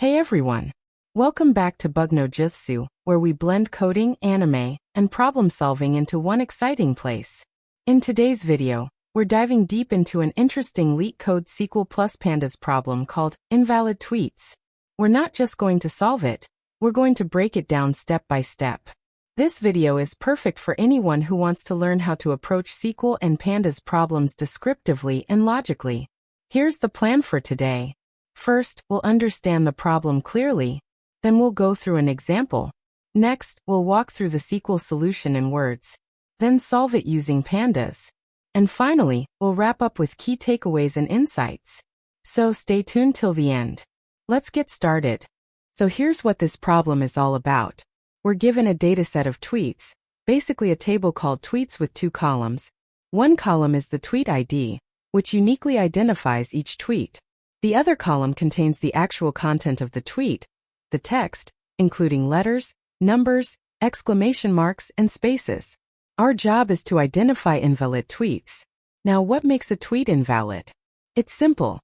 Hey everyone! Welcome back to BugNoJutsu, where we blend coding, anime, and problem solving into one exciting place. In today's video, we're diving deep into an interesting LeetCode SQL plus Pandas problem called Invalid Tweets. We're not just going to solve it, we're going to break it down step by step. This video is perfect for anyone who wants to learn how to approach SQL and Pandas problems descriptively and logically. Here's the plan for today. First, we'll understand the problem clearly. Then we'll go through an example. Next, we'll walk through the SQL solution in words. Then solve it using Pandas. And finally, we'll wrap up with key takeaways and insights. So stay tuned till the end. Let's get started. So here's what this problem is all about. We're given a dataset of tweets, basically a table called tweets with two columns. One column is the tweet ID, which uniquely identifies each tweet. The other column contains the actual content of the tweet, the text, including letters, numbers, exclamation marks, and spaces. Our job is to identify invalid tweets. Now, what makes a tweet invalid? It's simple.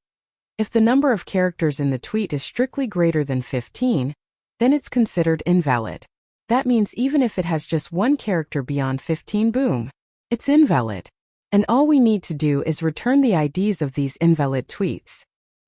If the number of characters in the tweet is strictly greater than 15, then it's considered invalid. That means even if it has just one character beyond 15, boom, it's invalid. And all we need to do is return the IDs of these invalid tweets.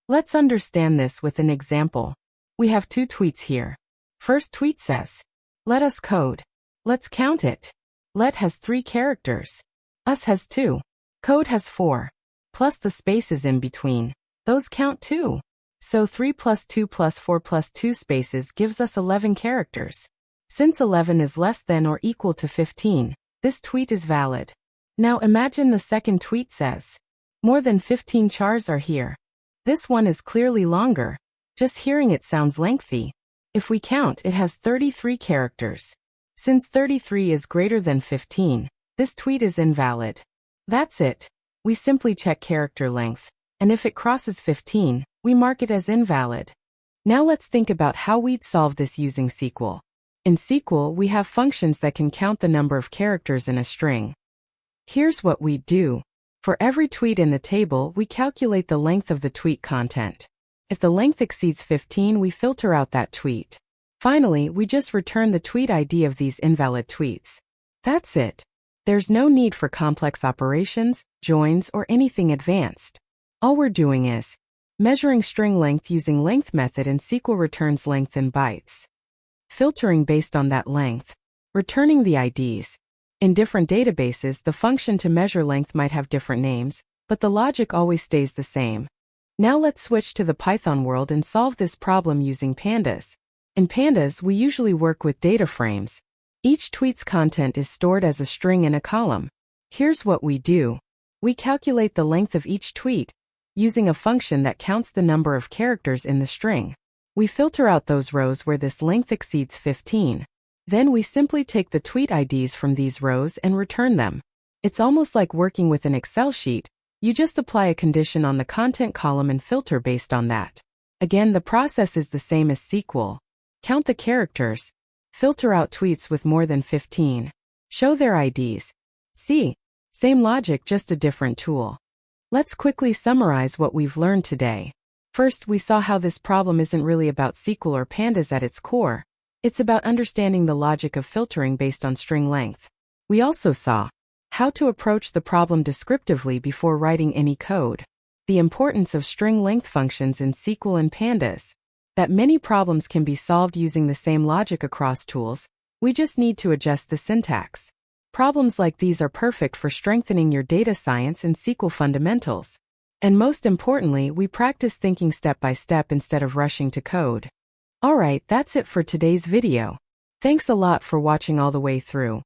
Let's understand this with an example. We have two tweets here. First tweet says, "Let us code. Let's count it." Let has 3 characters. Us has 2. Code has 4. Plus the spaces in between. Those count too. So 3 plus 2 plus 4 plus 2 spaces gives us 11 characters. Since 11 is less than or equal to 15, this tweet is valid. Now imagine the second tweet says, "More than 15 chars are here." This one is clearly longer. Just hearing it sounds lengthy. If we count, it has 33 characters. Since 33 is greater than 15, this tweet is invalid. That's it. We simply check character length, and if it crosses 15, we mark it as invalid. Now let's think about how we'd solve this using SQL. In SQL, we have functions that can count the number of characters in a string. Here's what we do. For every tweet in the table, we calculate the length of the tweet content. If the length exceeds 15, we filter out that tweet. Finally, we just return the tweet ID of these invalid tweets. That's it. There's no need for complex operations, joins, or anything advanced. All we're doing is measuring string length using length method, and SQL returns length in bytes. Filtering based on that length. Returning the IDs. In different databases, the function to measure length might have different names, but the logic always stays the same. Now let's switch to the Python world and solve this problem using Pandas. In Pandas, we usually work with data frames. Each tweet's content is stored as a string in a column. Here's what we do. We calculate the length of each tweet, using a function that counts the number of characters in the string. We filter out those rows where this length exceeds 15. Then we simply take the tweet IDs from these rows and return them. It's almost like working with an Excel sheet. You just apply a condition on the content column and filter based on that. Again, the process is the same as SQL. Count the characters. Filter out tweets with more than 15. Show their IDs. See? Same logic, just a different tool. Let's quickly summarize what we've learned today. First, we saw how this problem isn't really about SQL or Pandas at its core. It's about understanding the logic of filtering based on string length. We also saw how to approach the problem descriptively before writing any code, the importance of string length functions in SQL and Pandas, that many problems can be solved using the same logic across tools. We just need to adjust the syntax. Problems like these are perfect for strengthening your data science and SQL fundamentals. And most importantly, we practice thinking step by step instead of rushing to code. Alright, that's it for today's video. Thanks a lot for watching all the way through.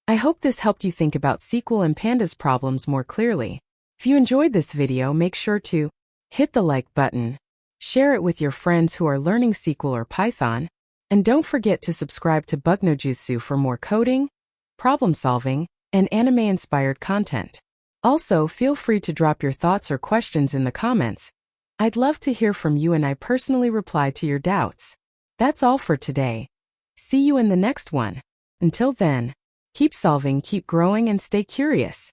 I hope this helped you think about SQL and Pandas problems more clearly. If you enjoyed this video, make sure to hit the like button, share it with your friends who are learning SQL or Python, and don't forget to subscribe to BugNoJutsu for more coding, problem solving, and anime-inspired content. Also, feel free to drop your thoughts or questions in the comments. I'd love to hear from you, and I personally reply to your doubts. That's all for today. See you in the next one. Until then, keep solving, keep growing, and stay curious.